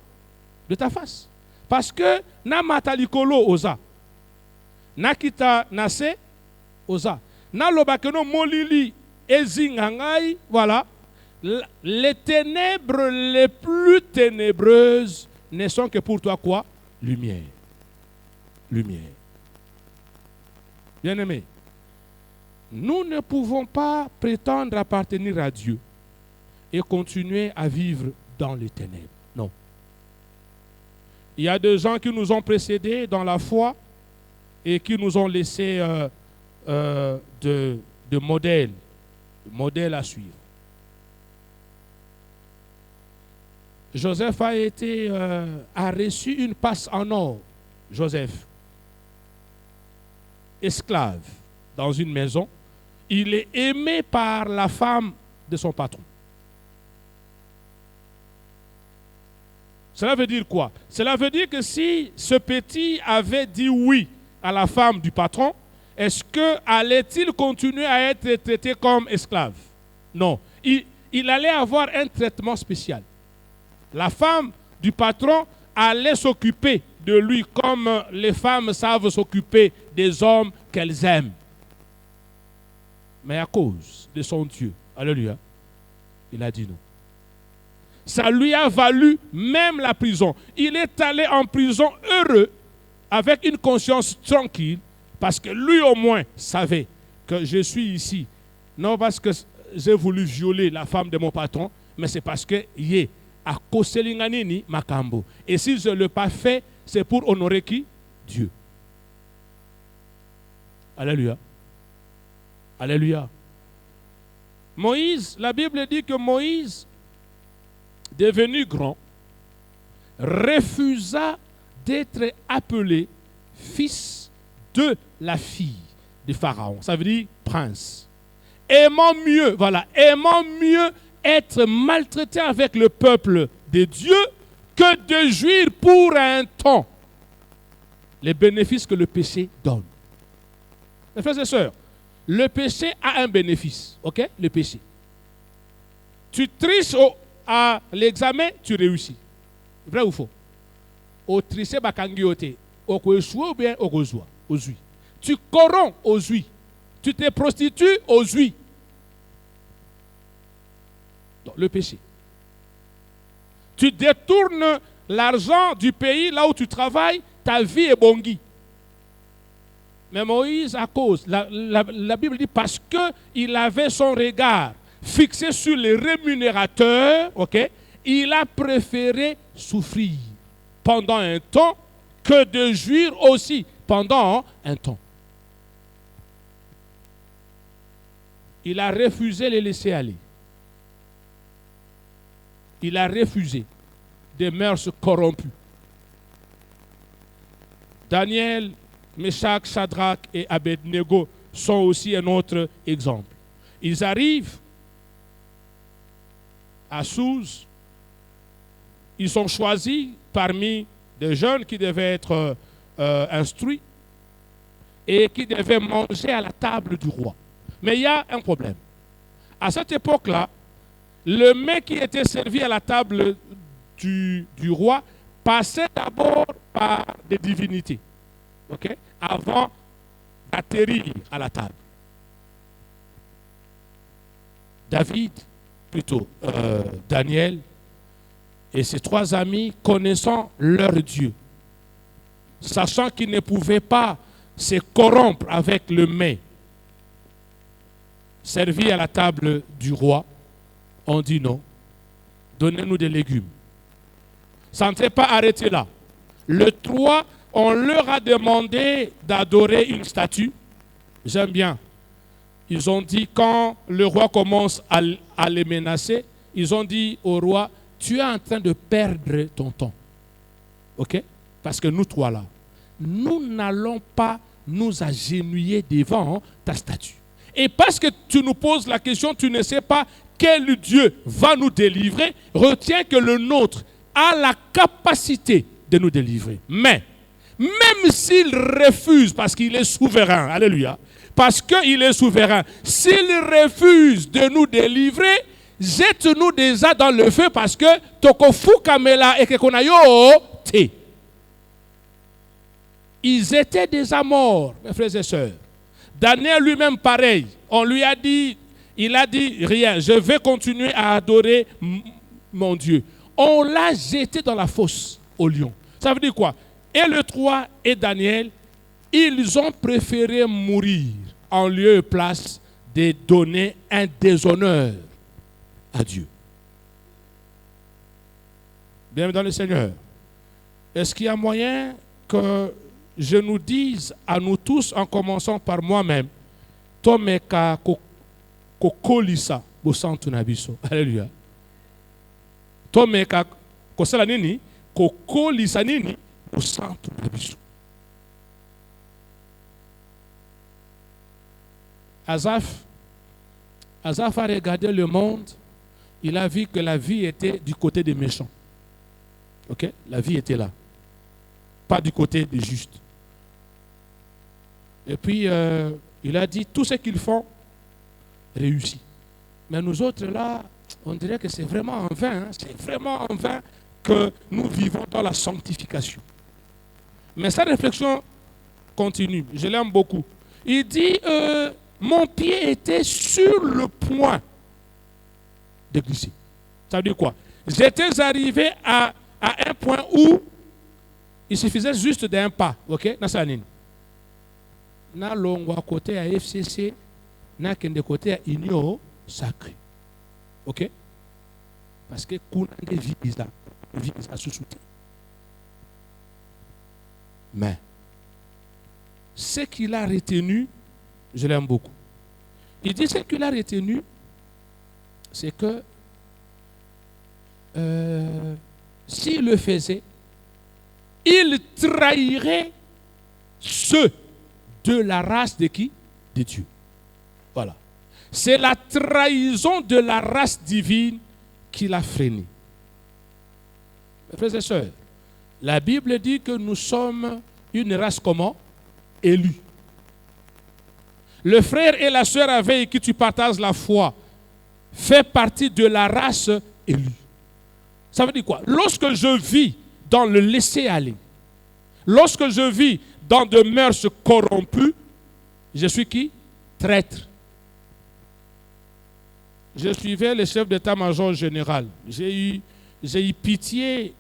De ta face. Parce que na matalikolo oza, na kita nase oza, na lobakeno molili ezingangai, voilà. Les ténèbres les plus ténébreuses ne sont que pour toi quoi? Lumière. Lumière. Bien-aimé, nous ne pouvons pas prétendre appartenir à Dieu et continuer à vivre dans les ténèbres. Non. Il y a des gens qui nous ont précédés dans la foi et qui nous ont laissé de modèles à suivre. Joseph a reçu une passe en or. Joseph, esclave dans une maison, il est aimé par la femme de son patron. Cela veut dire quoi? Cela veut dire que si ce petit avait dit oui à la femme du patron, est-ce que allait-il continuer à être traité comme esclave? Non. Il allait avoir un traitement spécial. La femme du patron allait s'occuper de lui comme les femmes savent s'occuper des hommes qu'elles aiment. Mais à cause de son Dieu, alléluia, il a dit non. Ça lui a valu même la prison. Il est allé en prison heureux, avec une conscience tranquille, parce que lui au moins savait que je suis ici, non parce que j'ai voulu violer la femme de mon patron, mais c'est parce que à Koselinganini Makambo. Et si je ne l'ai pas fait, c'est pour honorer qui? Dieu. Alléluia. Alléluia. Moïse, la Bible dit que Moïse, devenu grand, refusa d'être appelé fils de la fille de Pharaon. Ça veut dire prince. Aimant mieux, voilà, aimant mieux être maltraité avec le peuple de Dieu que de jouir pour un temps les bénéfices que le péché donne. Mes frères et sœurs, le péché a un bénéfice, ok? Le péché. Tu triches à l'examen, tu réussis. Vrai ou faux? Au tricher bakangiote, au échouer ou bien au gozoua, aux huiles. Tu corromps aux huiles. Tu te prostitues aux huiles. Le péché. Tu détournes l'argent du pays là où tu travailles, ta vie est bongie. Mais Moïse, à cause, la Bible dit parce qu'il avait son regard fixé sur les rémunérateurs, ok, il a préféré souffrir pendant un temps que de jouir aussi pendant un temps. Il a refusé de les laisser aller. Il a refusé des mœurs corrompues. Daniel, Meshach, Shadrach et Abednego sont aussi un autre exemple. Ils arrivent à Souz. Ils sont choisis parmi des jeunes qui devaient être instruits et qui devaient manger à la table du roi. Mais il y a un problème. À cette époque-là, le mets qui était servi à la table du roi passait d'abord par des divinités, okay, avant d'atterrir à la table. Daniel et ses 3 amis, connaissant leur Dieu, sachant qu'ils ne pouvaient pas se corrompre avec le mets servi à la table du roi, ont dit non, donnez-nous des légumes. Ça ne s'est pas arrêté là. Le 3, on leur a demandé d'adorer une statue. J'aime bien. Ils ont dit, quand le roi commence à les menacer, ils ont dit au roi, tu es en train de perdre ton temps. OK? Parce que nous 3 là, nous n'allons pas nous agenouiller devant ta statue. Et parce que tu nous poses la question, tu ne sais pas quel Dieu va nous délivrer, retiens que le nôtre a la capacité de nous délivrer. Mais, même s'il refuse, parce qu'il est souverain, alléluia, parce qu'il est souverain, s'il refuse de nous délivrer, jette-nous déjà dans le feu parce que tokofu kamela et kekonayo te. Ils étaient déjà morts, mes frères et sœurs. Daniel lui-même pareil. On lui a dit, il a dit rien, je vais continuer à adorer mon Dieu. On l'a jeté dans la fosse au lion. Ça veut dire quoi? Et le 3 et Daniel, ils ont préféré mourir en lieu et place de donner un déshonneur à Dieu. Bienvenue dans le Seigneur. Est-ce qu'il y a moyen que je nous dise à nous tous, en commençant par moi-même, Tomeka kokolisa bosantu nabiso. Alléluia. Tomeka kosala nini kokolisa nini bosantu nabiso. Asaph a regardé le monde, il a vu que la vie était du côté des méchants. Ok? La vie était là, pas du côté des justes. Et puis, il a dit, tout ce qu'ils font réussit. Mais nous autres, là, on dirait que c'est vraiment en vain. Hein? C'est vraiment en vain que nous vivons dans la sanctification. Mais sa réflexion continue. Je l'aime beaucoup. Il dit, mon pied était sur le point de glisser. Ça veut dire quoi? J'étais arrivé à un point où il suffisait juste d'un pas. Ok? Nassanine. Na longwa côté à FCC, na kende côté à Union sacré. OK? Parce que kunange visa sous-souté. Mais ce qu'il a retenu, je l'aime beaucoup. Il dit ce qu'il a retenu, c'est que s'il le faisait, il trahirait ceux de la race de qui? De Dieu. Voilà. C'est la trahison de la race divine qui l'a freiné. Mes frères et sœurs, la Bible dit que nous sommes une race comment? Élue. Le frère et la sœur avec qui tu partages la foi fait partie de la race élue. Ça veut dire quoi? Lorsque je vis dans le laisser-aller, lorsque je vis dans de mœurs corrompues, je suis qui? Traître. Je suivais le chef d'état-major général. J'ai eu pitié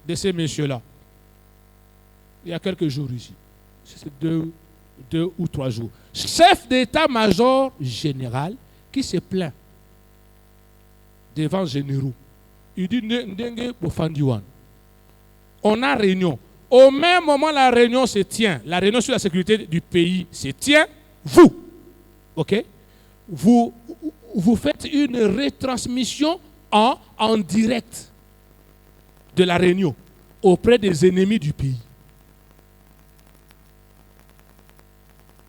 de ces messieurs-là. Il y a quelques jours ici. C'est 2 ou 3 jours. Chef d'état-major général qui se plaint devant généraux. Il dit, on a réunion. Au même moment, la réunion se tient. La réunion sur la sécurité du pays se tient. Vous, ok? Vous faites une retransmission en direct de la réunion auprès des ennemis du pays.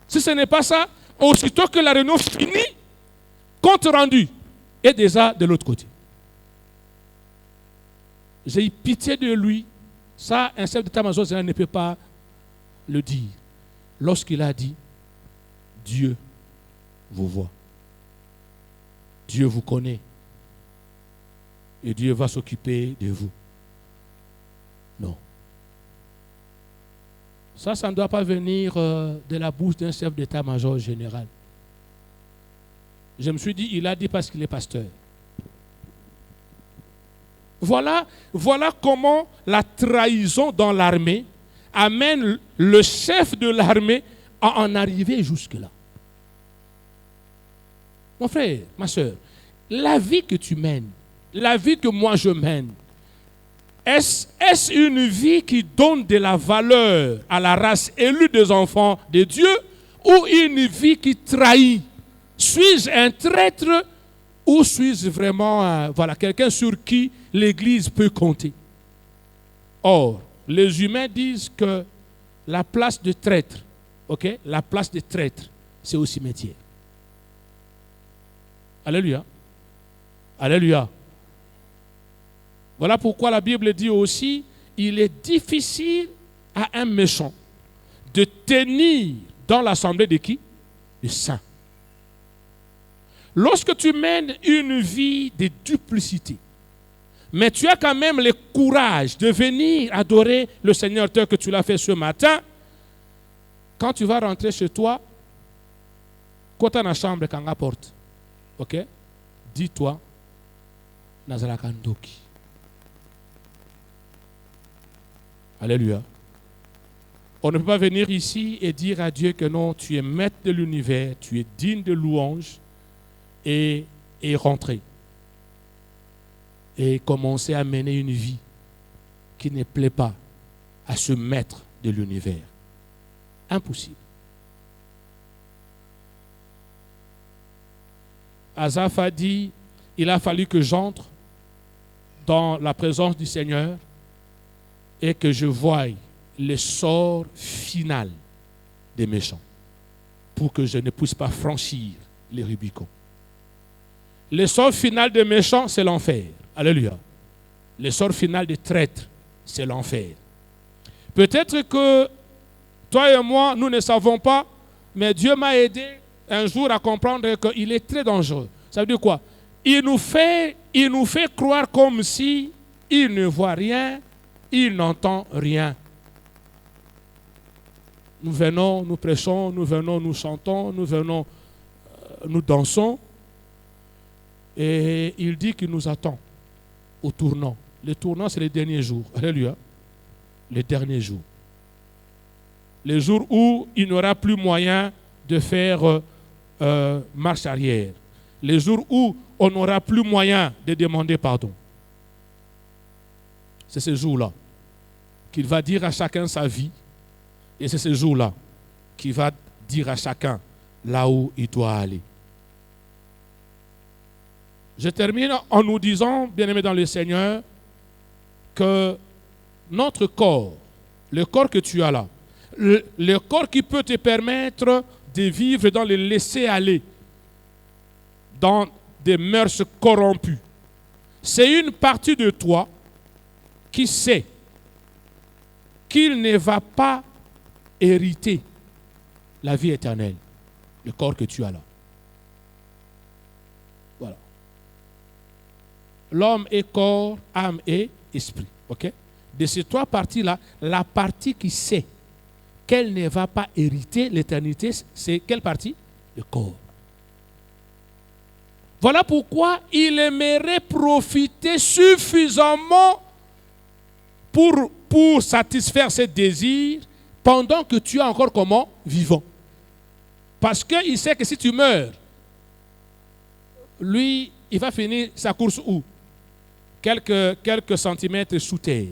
Si ce n'est pas ça, aussitôt que la réunion finit, compte rendu est déjà de l'autre côté. J'ai eu pitié de lui. Ça, un chef d'état-major général ne peut pas le dire. Lorsqu'il a dit, Dieu vous voit. Dieu vous connaît. Et Dieu va s'occuper de vous. Non. Ça ne doit pas venir de la bouche d'un chef d'état-major général. Je me suis dit, il a dit parce qu'il est pasteur. Voilà comment la trahison dans l'armée amène le chef de l'armée à en arriver jusque-là. Mon frère, ma soeur, la vie que tu mènes, la vie que moi je mène, est-ce une vie qui donne de la valeur à la race élue des enfants de Dieu ou une vie qui trahit? Suis-je un traître ou suis-je vraiment quelqu'un sur qui l'Église peut compter? Or, les humains disent que la place de traître, la place de traître, c'est au cimetière. Alléluia. Alléluia. Voilà pourquoi la Bible dit aussi, il est difficile à un méchant de tenir dans l'assemblée de qui? Des saints. Lorsque tu mènes une vie de duplicité, mais tu as quand même le courage de venir adorer le Seigneur tel que tu l'as fait ce matin, quand tu vas rentrer chez toi, quand tu es dans la chambre, quand la porte, dis-toi, Nazarakandoki. Alléluia. On ne peut pas venir ici et dire à Dieu que non, tu es maître de l'univers, tu es digne de louange et rentrer. Et commencer à mener une vie qui ne plaît pas à ce maître de l'univers. Impossible. Asaph a dit, il a fallu que j'entre dans la présence du Seigneur et que je voie le sort final des méchants pour que je ne puisse pas franchir les Rubicons. Le sort final des méchants, c'est l'enfer. Alléluia. Le sort final des traîtres, c'est l'enfer. Peut-être que toi et moi, nous ne savons pas, mais Dieu m'a aidé un jour à comprendre qu'il est très dangereux. Ça veut dire quoi? Il nous fait croire comme si il ne voit rien, il n'entend rien. Nous venons, nous prêchons, nous venons, nous chantons, nous venons, nous dansons. Et il dit qu'il nous attend au tournant. Le tournant, c'est les derniers jours. Alléluia. Les derniers jours. Les jours où il n'y aura plus moyen de faire marche arrière. Les jours où on n'aura plus moyen de demander pardon. C'est ce jour-là qu'il va dire à chacun sa vie. Et c'est ce jour-là qu'il va dire à chacun là où il doit aller. Je termine en nous disant, bien-aimés dans le Seigneur, que notre corps, le corps que tu as là, le corps qui peut te permettre de vivre dans le laisser-aller, dans des mœurs corrompues, c'est une partie de toi qui sait qu'il ne va pas hériter la vie éternelle, le corps que tu as là. Voilà. L'homme est corps, âme et esprit. De ces trois parties-là, la partie qui sait qu'elle ne va pas hériter l'éternité, c'est quelle partie? Le corps. Voilà pourquoi il aimerait profiter suffisamment pour satisfaire ses désirs pendant que tu es encore comment? Vivant. Parce qu'il sait que si tu meurs, lui, il va finir sa course où? Quelques centimètres sous terre.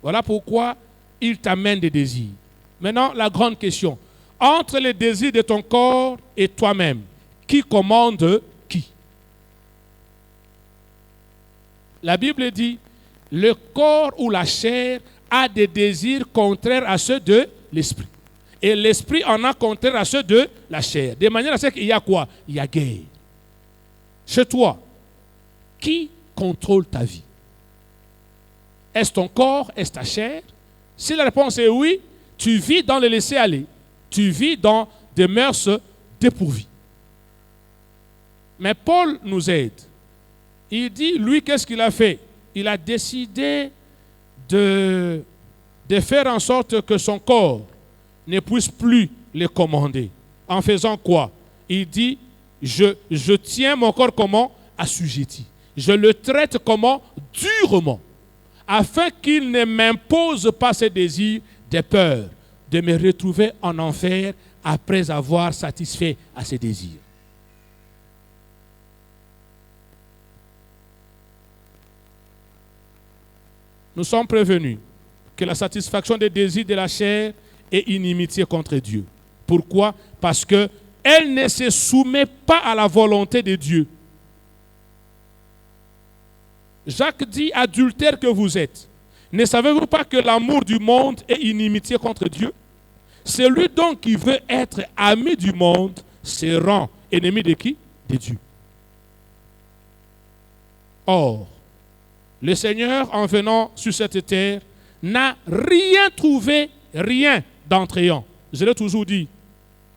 Voilà pourquoi il t'amène des désirs. Maintenant, la grande question. Entre les désirs de ton corps et toi-même, qui commande qui? La Bible dit, le corps ou la chair a des désirs contraires à ceux de l'esprit. Et l'esprit en a contraire à ceux de la chair. De manière à ce qu'il y a quoi? Il y a guerre. Chez toi, qui contrôle ta vie? Est-ce ton corps? Est-ce ta chair? Si la réponse est oui, tu vis dans le laisser-aller. Tu vis dans des mœurs dépourvues. Mais Paul nous aide. Il dit, lui, qu'est-ce qu'il a fait? Il a décidé de faire en sorte que son corps ne puisse plus le commander. En faisant quoi? Il dit, je tiens mon corps comment? Assujetti. Je le traite comment? Durement. Afin qu'il ne m'impose pas ses désirs de peur de me retrouver en enfer après avoir satisfait à ses désirs. Nous sommes prévenus que la satisfaction des désirs de la chair est inimitié contre Dieu. Pourquoi? Parce qu'elle ne se soumet pas à la volonté de Dieu. Jacques dit, adultère que vous êtes, ne savez-vous pas que l'amour du monde est inimitié contre Dieu? Celui donc qui veut être ami du monde se rend ennemi de qui? De Dieu. Or, le Seigneur, en venant sur cette terre, n'a rien trouvé, rien d'entrayant. Je l'ai toujours dit,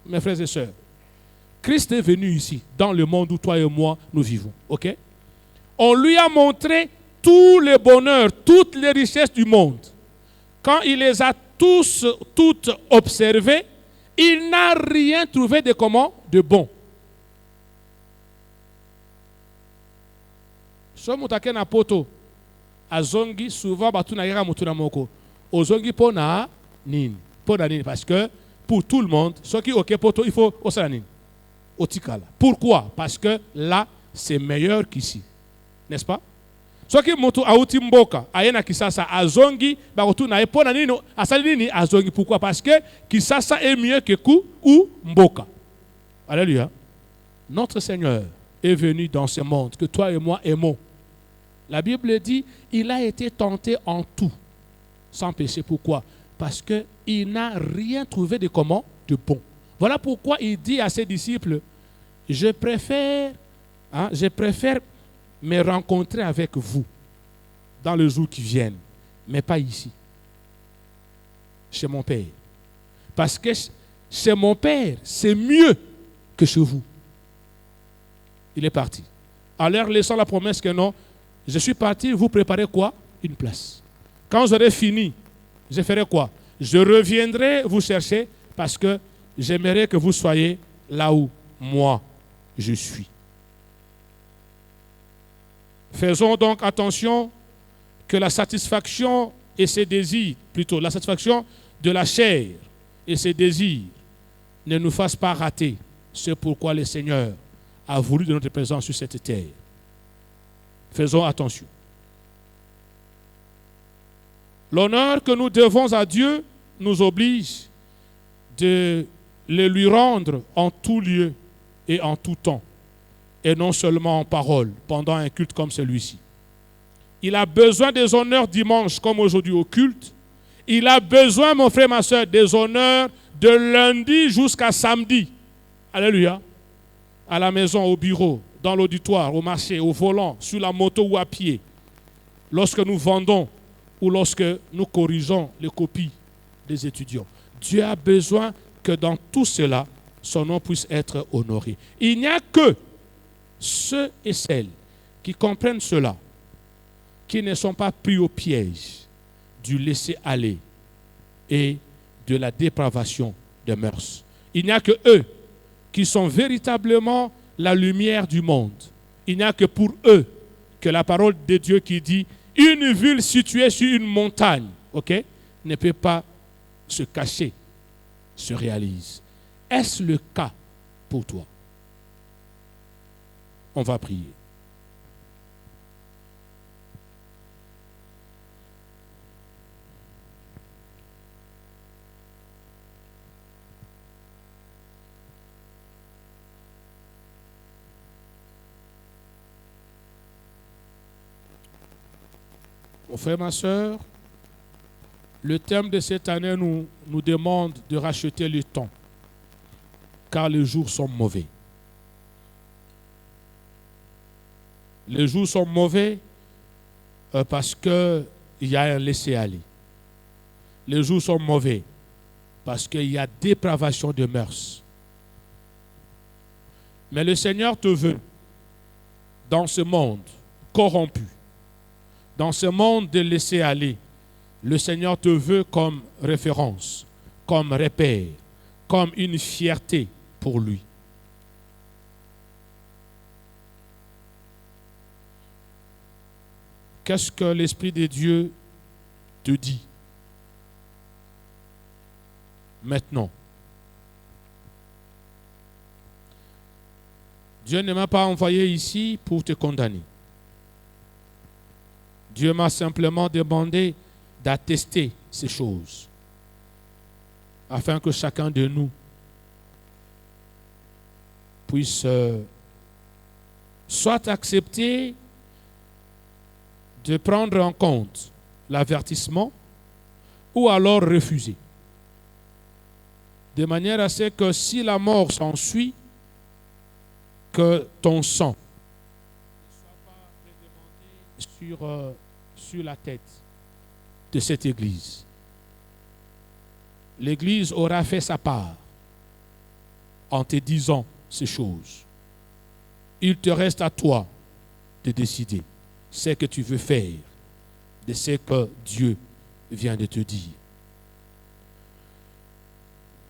mes frères et sœurs. Christ est venu ici, dans le monde où toi et moi, nous vivons. Ok? On lui a montré tout le bonheur, toutes les richesses du monde. Quand il les a toutes observées, il n'a rien trouvé de comment? De bon. So mutake na poto azongi souvent batu na yera mutu na moko. Ozongi pona nini? Pona nini? Parce que pour tout le monde, ce qui ok poto il faut osala nini? Otikala. Pourquoi? Parce que là c'est meilleur qu'ici. N'est-ce pas? Soki mutu auti mboka ayena kisasa azongi bakotu na pona nini asali nini azongi. Pourquoi? Parce que kisasa est mieux que ku ou mboka. Alléluia. Notre Seigneur est venu dans ce monde que toi et moi aimons. La Bible dit, il a été tenté en tout, sans péché. Pourquoi? Parce qu'il n'a rien trouvé de comment? De bon. Voilà pourquoi il dit à ses disciples, je préfère me rencontrer avec vous dans les jours qui viennent, mais pas ici, chez mon Père. Parce que chez mon Père, c'est mieux que chez vous. Il est parti. En leur laissant la promesse que non, je suis parti, vous préparez quoi? Une place. Quand j'aurai fini, je ferai quoi? Je reviendrai vous chercher parce que j'aimerais que vous soyez là où moi je suis. Faisons donc attention que la satisfaction et ses désirs, plutôt la satisfaction de la chair et ses désirs ne nous fassent pas rater ce pourquoi le Seigneur a voulu de notre présence sur cette terre. Faisons attention. L'honneur que nous devons à Dieu nous oblige de le lui rendre en tout lieu et en tout temps, et non seulement en parole, pendant un culte comme celui-ci. Il a besoin des honneurs dimanche comme aujourd'hui au culte. Il a besoin, mon frère, ma soeur, des honneurs de lundi jusqu'à samedi. Alléluia. À la maison, au bureau, dans l'auditoire, au marché, au volant, sur la moto ou à pied, lorsque nous vendons ou lorsque nous corrigeons les copies des étudiants. Dieu a besoin que dans tout cela, son nom puisse être honoré. Il n'y a que ceux et celles qui comprennent cela, qui ne sont pas pris au piège du laisser-aller et de la dépravation des mœurs. Il n'y a que eux qui sont véritablement la lumière du monde. Il n'y a que pour eux que la parole de Dieu qui dit une ville située sur une montagne, ok, ne peut pas se cacher, se réalise. Est-ce le cas pour toi? On va prier. Mon frère, ma soeur, le thème de cette année nous demande de racheter le temps, car les jours sont mauvais. Les jours sont mauvais parce qu'il y a un laisser-aller. Les jours sont mauvais parce qu'il y a dépravation de mœurs. Mais le Seigneur te veut dans ce monde corrompu, dans ce monde de laisser-aller. Le Seigneur te veut comme référence, comme repère, comme une fierté pour lui. Qu'est-ce que l'Esprit de Dieu te dit maintenant? Dieu ne m'a pas envoyé ici pour te condamner. Dieu m'a simplement demandé d'attester ces choses, afin que chacun de nous puisse soit accepter de prendre en compte l'avertissement ou alors refuser. De manière à ce que si la mort s'ensuit, que ton sang ne soit pas redemandé sur la tête de cette Église. L'Église aura fait sa part en te disant ces choses. Il te reste à toi de décider ce que tu veux faire de ce que Dieu vient de te dire.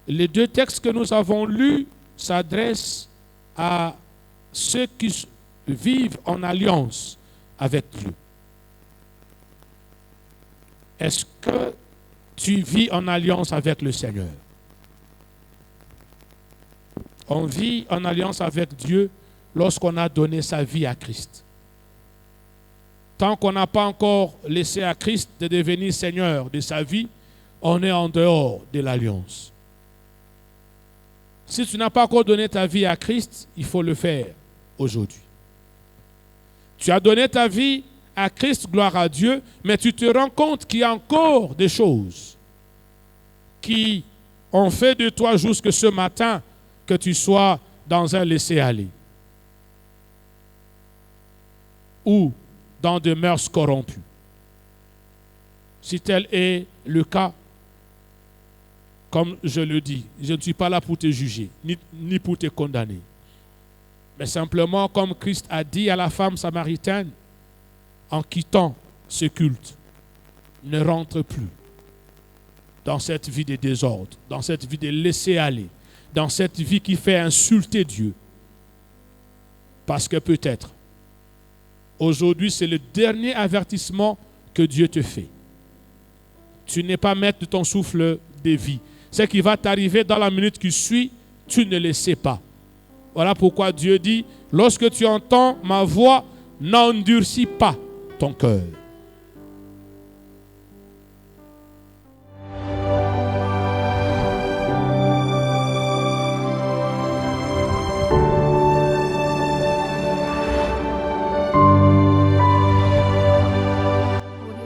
Les deux textes que nous avons lus s'adressent à ceux qui vivent en alliance avec Dieu. Est-ce que tu vis en alliance avec le Seigneur? On vit en alliance avec Dieu lorsqu'on a donné sa vie à Christ. Tant qu'on n'a pas encore laissé à Christ de devenir Seigneur de sa vie, on est en dehors de l'alliance. Si tu n'as pas encore donné ta vie à Christ, il faut le faire aujourd'hui. Tu as donné ta vie à Christ, gloire à Dieu, mais tu te rends compte qu'il y a encore des choses qui ont fait de toi jusque ce matin que tu sois dans un laisser-aller ou dans des mœurs corrompues. Si tel est le cas, comme je le dis, je ne suis pas là pour te juger, ni pour te condamner. Mais simplement, comme Christ a dit à la femme samaritaine, en quittant ce culte, ne rentre plus dans cette vie de désordre, dans cette vie de laisser aller, dans cette vie qui fait insulter Dieu. Parce que peut-être, aujourd'hui, c'est le dernier avertissement que Dieu te fait. Tu n'es pas maître de ton souffle de vie. Ce qui va t'arriver dans la minute qui suit, tu ne le sais pas. Voilà pourquoi Dieu dit, lorsque tu entends ma voix, n'endurcis pas ton cœur.